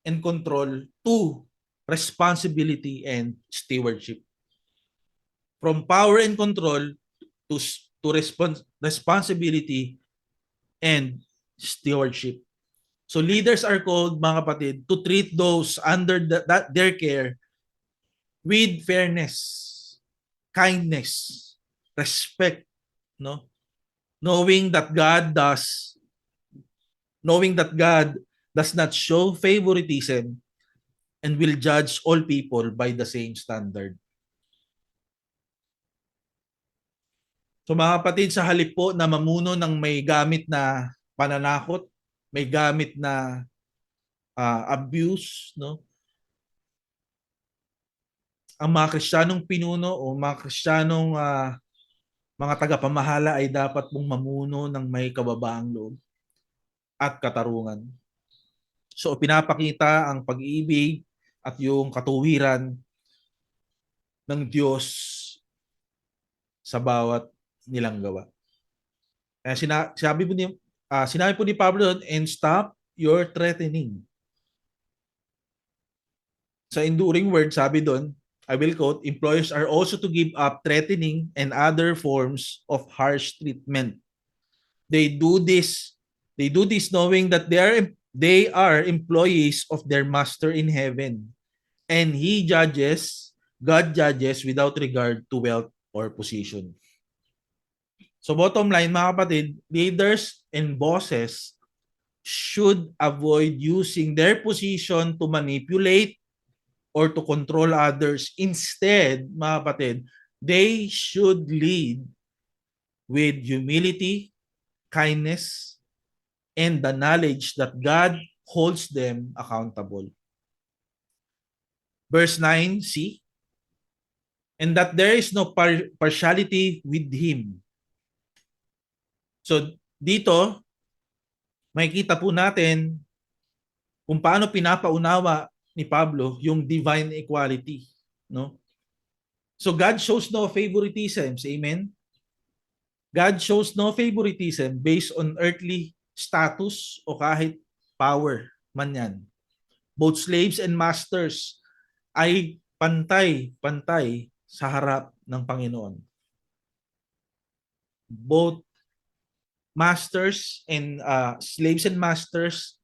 and control to responsibility and stewardship. From power and control to responsibility and stewardship. So leaders are called, mga kapatid, to treat those under their care with fairness, kindness, respect, no? Knowing that God does not show favoritism and will judge all people by the same standard. So mga kapatid, sa halip po na mamuno ng may gamit na pananakot, may gamit na abuse, no? Ang mga Kristiyanong pinuno o mga Kristiyanong mga tagapamahala ay dapat pong mamuno ng may kababaang loob at katarungan. So pinapakita ang pag-ibig at yung katuwiran ng Diyos sa bawat nilang gawa. Kaya sinabi po ni Pablo doon, and stop your threatening. Sa enduring word, sabi doon, I will quote, employers are also to give up threatening and other forms of harsh treatment. They do this knowing that they are employees of their master in heaven. And God judges without regard to wealth or position. So bottom line, mga kapatid, leaders and bosses should avoid using their position to manipulate or to control others. Instead, mga kapatid, they should lead with humility, kindness, and the knowledge that God holds them accountable. Verse 9c, and that there is no partiality with Him. So dito, makikita po natin kung paano pinapaunawa ni Pablo yung divine equality, no? So God shows no favoritism, amen? God shows no favoritism based on earthly status o kahit power man yan. Both slaves and masters ay pantay-pantay sa harap ng Panginoon. Both masters and slaves and masters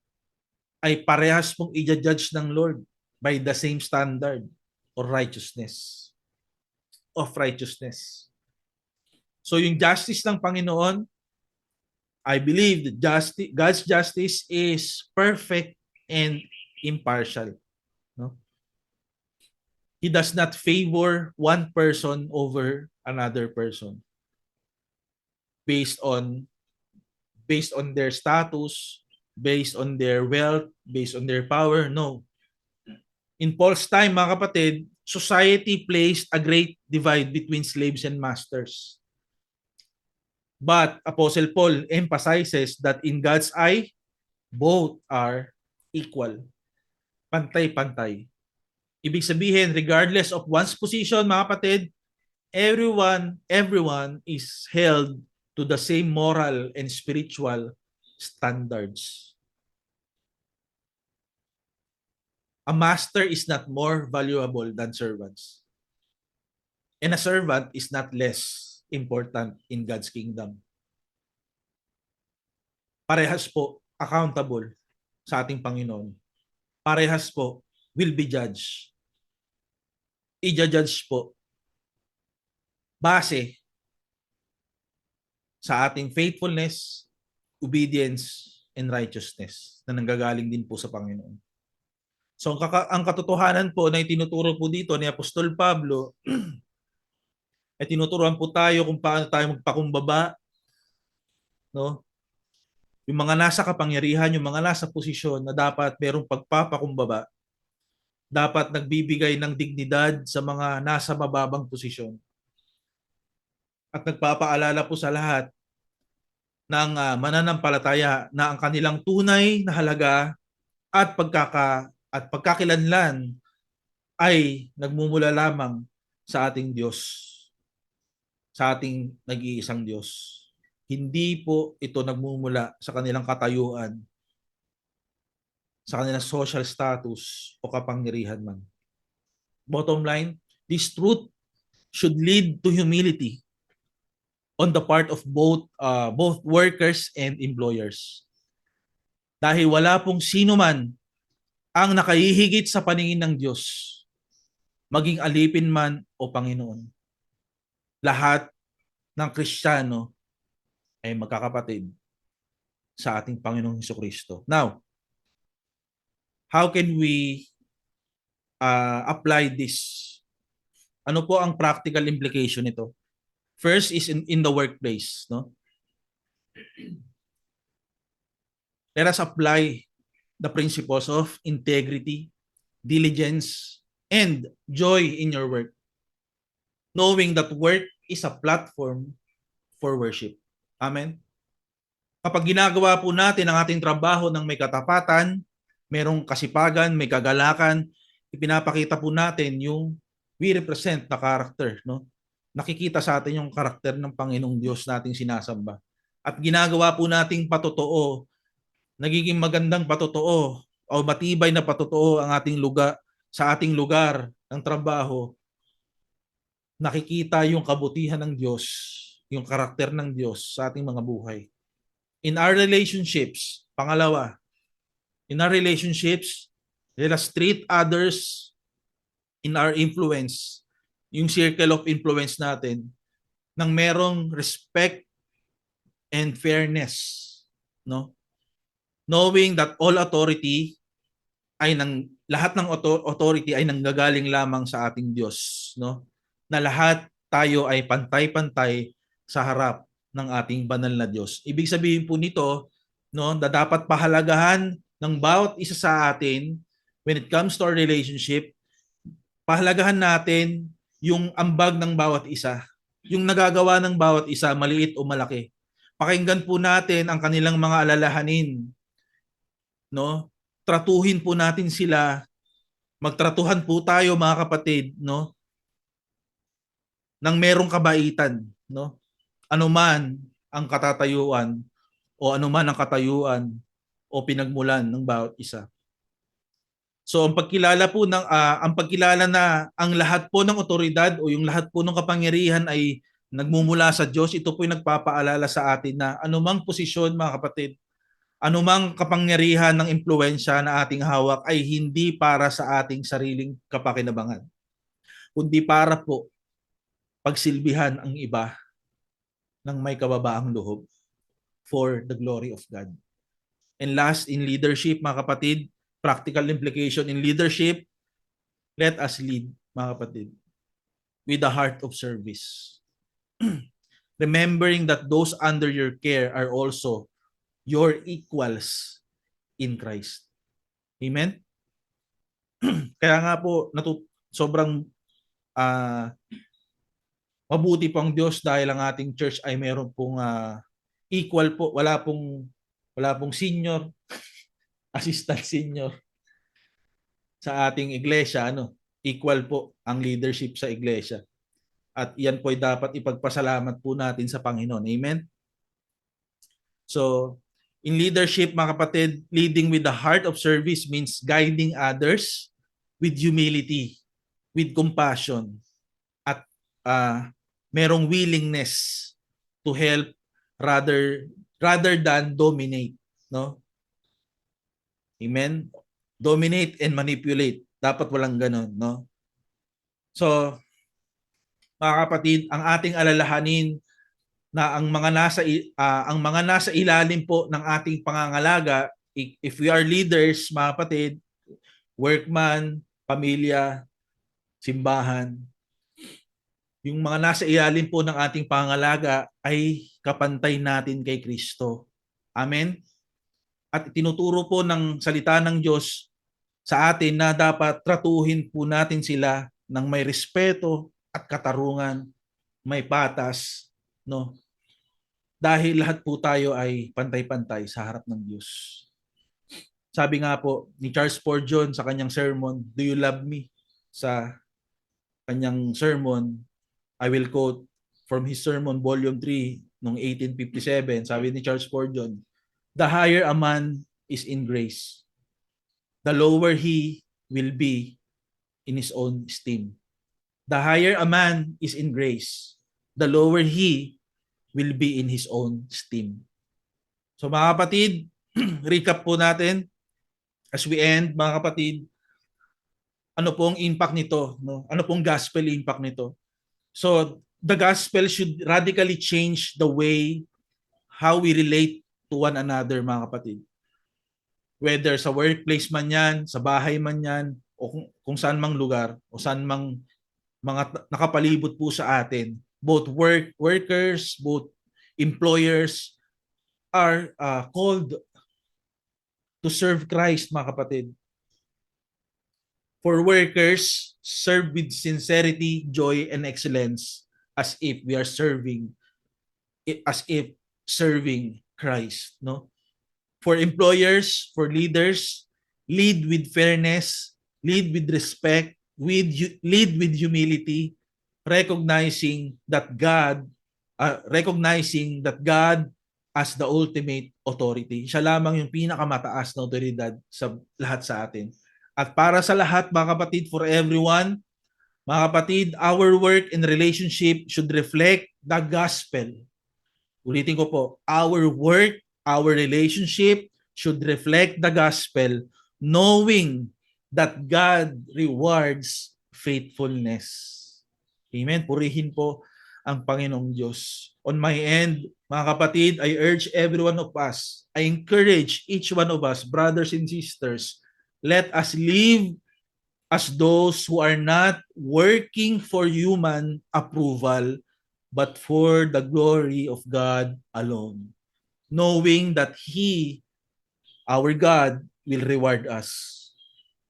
ay parehas pong i-judge ng Lord by the same standard of righteousness. So yung justice ng Panginoon, I believe that God's justice is perfect and impartial. No? He does not favor one person over another person based on their status, based on their wealth, based on their power. No. In Paul's time, mga kapatid, society placed a great divide between slaves and masters. But Apostle Paul emphasizes that in God's eye, both are equal. Pantay-pantay. Ibig sabihin, regardless of one's position, mga kapatid, everyone is held to the same moral and spiritual standards. A master is not more valuable than servants. And a servant is not less important in God's kingdom. Parehas po accountable sa ating Panginoon. Parehas po will be judged. I-judge po base sa ating faithfulness, obedience, and righteousness na nanggagaling din po sa Panginoon. So ang katotohanan po na itinuturo po dito ni Apostol Pablo ay tinuturuan po tayo kung paano tayo magpakumbaba, no? Yung mga nasa kapangyarihan, yung mga nasa posisyon na dapat merong pagpapakumbaba, dapat nagbibigay ng dignidad sa mga nasa mababang posisyon. At nagpapaalala po sa lahat ng mananampalataya na ang kanilang tunay na halaga at pagkakilanlan ay nagmumula lamang sa ating Diyos, sa ating nag-iisang Diyos. Hindi po ito nagmumula sa kanilang katayuan, sa kanilang social status o kapangyarihan man. Bottom line, this truth should lead to humility on the part of both workers and employers. Dahil wala pong sino man ang nakahihigit sa paningin ng Diyos, maging alipin man o Panginoon. Lahat ng Kristiyano ay magkakapatid sa ating Panginoong Hesukristo. Now, how can we apply this? Ano po ang practical implication nito? First is in the workplace, no? Let us apply the principles of integrity, diligence, and joy in your work, knowing that work is a platform for worship. Amen? Kapag ginagawa po natin ang ating trabaho ng may katapatan, merong kasipagan, may kagalakan, ipinapakita po natin yung we represent na character, no? Nakikita sa atin yung karakter ng Panginoong Diyos nating sinasamba. At ginagawa po nating patotoo, nagiging magandang patotoo o matibay na patotoo ang ating lugar, sa ating lugar ng trabaho. Nakikita yung kabutihan ng Diyos, yung karakter ng Diyos sa ating mga buhay. In our relationships, pangalawa, in our relationships, let us treat others in our influence, yung circle of influence natin, ng merong respect and fairness, no? Knowing that all authority ay lahat ng authority ay nanggagaling lamang sa ating Diyos, no? Na lahat tayo ay pantay-pantay sa harap ng ating banal na Diyos. Ibig sabihin po nito, no, na dapat pahalagahan ng bawat isa sa atin when it comes to our relationship, pahalagahan natin yung ambag ng bawat isa, yung nagagawa ng bawat isa, maliit o malaki. Pakinggan po natin ang kanilang mga alalahanin, no? Tratuhin po natin sila, magtratuhan po tayo mga kapatid, no? Nang merong kabaitan, no? Anuman ang katatayuan o anuman ang katayuan o pinagmulan ng bawat isa. So ang pagkilala po ang pagkilala na ang lahat po ng otoridad o yung lahat po ng kapangyarihan ay nagmumula sa Diyos, ito po yung nagpapaalala sa atin na anumang posisyon mga kapatid, anumang kapangyarihan ng impluwensya na ating hawak ay hindi para sa ating sariling kapakinabangan, kundi para po pagsilbihan ang iba ng may kababaang loob for the glory of God. And last, in leadership mga kapatid, practical implication in leadership, let us lead mga kapatid with a heart of service. Remembering that those under your care are also your equals in Christ. Amen? Kaya nga po, sobrang mabuti pang Diyos dahil ang ating church ay meron pong equal po. Wala pong senior, assistant senior sa ating iglesia. Ano? equal po ang leadership sa iglesia. At yan po ay dapat ipagpasalamat po natin sa Panginoon. Amen? So, in leadership, mga kapatid, leading with the heart of service means guiding others with humility, with compassion, at merong willingness to help rather than dominate, no? Amen? Dominate and manipulate. Dapat walang ganun, no? So, mga kapatid, ang ating alalahanin na ang mga nasa ilalim po ng ating pangangalaga, if we are leaders, mga kapatid, workman, pamilya, simbahan, yung mga nasa ilalim po ng ating pangangalaga ay kapantay natin kay Kristo. Amen? At tinuturo po ng salita ng Diyos sa atin na dapat tratuhin po natin sila ng may respeto at katarungan, may patas, no? Dahil lahat po tayo ay pantay-pantay sa harap ng Diyos. Sabi nga po ni Charles Spurgeon sa kanyang sermon, "Do you love me?" Sa kanyang sermon, I will quote from his sermon, volume 3, noong 1857, sabi ni Charles Spurgeon, "The higher a man is in grace, the lower he will be in his own esteem. The higher a man is in grace, the lower he will be in his own esteem." So mga kapatid, recap po natin as we end, mga kapatid, ano pong impact nito, no? Ano pong gospel impact nito? So the gospel should radically change the way how we relate to one another, mga kapatid. Whether sa workplace man yan, sa bahay man yan, o kung saan mang lugar, o saan mang mga nakapalibot po sa atin, both workers, both employers are called to serve Christ, mga kapatid. For workers, serve with sincerity, joy, and excellence as if serving Christ, no? For employers, for leaders, lead with fairness, lead with respect, lead with humility, recognizing that God as the ultimate authority. Siya lamang yung pinakamataas na otoridad sa lahat sa atin. At para sa lahat, mga kapatid, for everyone, mga kapatid, our work and relationship should reflect the gospel. Ulitin ko po, our work, our relationship should reflect the gospel, knowing that God rewards faithfulness. Amen. Purihin po ang Panginoong Diyos. On my end, mga kapatid, I urge every one of us, I encourage each one of us, brothers and sisters, let us live as those who are not working for human approval, but for the glory of God alone, knowing that He, our God, will reward us.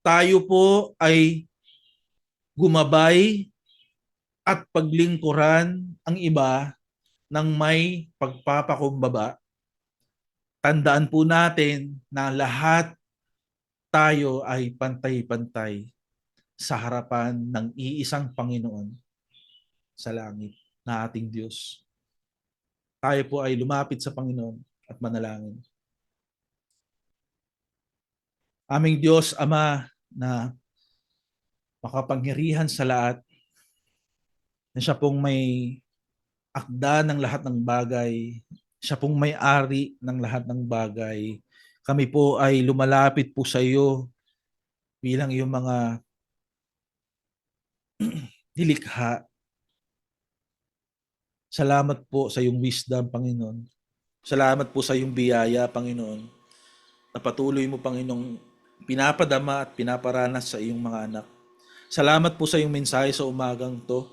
Tayo po ay gumabay at paglingkuran ang iba ng may pagpapakumbaba. Tandaan po natin na lahat tayo ay pantay-pantay sa harapan ng iisang Panginoon sa langit na ating Diyos. Tayo po ay lumapit sa Panginoon at manalangin. Aming Diyos, Ama, na makapangyarihan sa lahat, na siya pong may akda ng lahat ng bagay, siya pong may-ari ng lahat ng bagay. Kami po ay lumalapit po sa iyo bilang iyong mga nilikha. Salamat po sa iyong wisdom, Panginoon. Salamat po sa iyong biyaya, Panginoon, na patuloy mo, Panginoong, pinapadama at pinaparanas sa iyong mga anak. Salamat po sa iyong mensahe sa umagang to.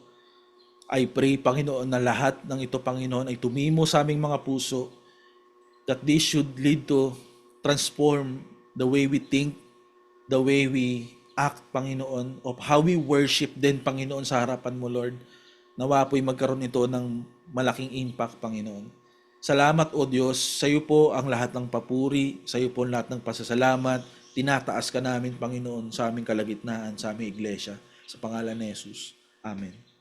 I pray, Panginoon, na lahat ng ito, Panginoon, ay tumimo sa aming mga puso, that this should lead to transform the way we think, the way we act, Panginoon, of how we worship din, Panginoon, sa harapan mo, Lord. Nawa po'y magkaroon ito ng malaking impact, Panginoon. Salamat, O Diyos, sa iyo po ang lahat ng papuri, sa iyo po ang lahat ng pasasalamat. Tinataas ka namin, Panginoon, sa aming kalagitnaan, sa aming iglesia. Sa pangalan ni Jesus. Amen.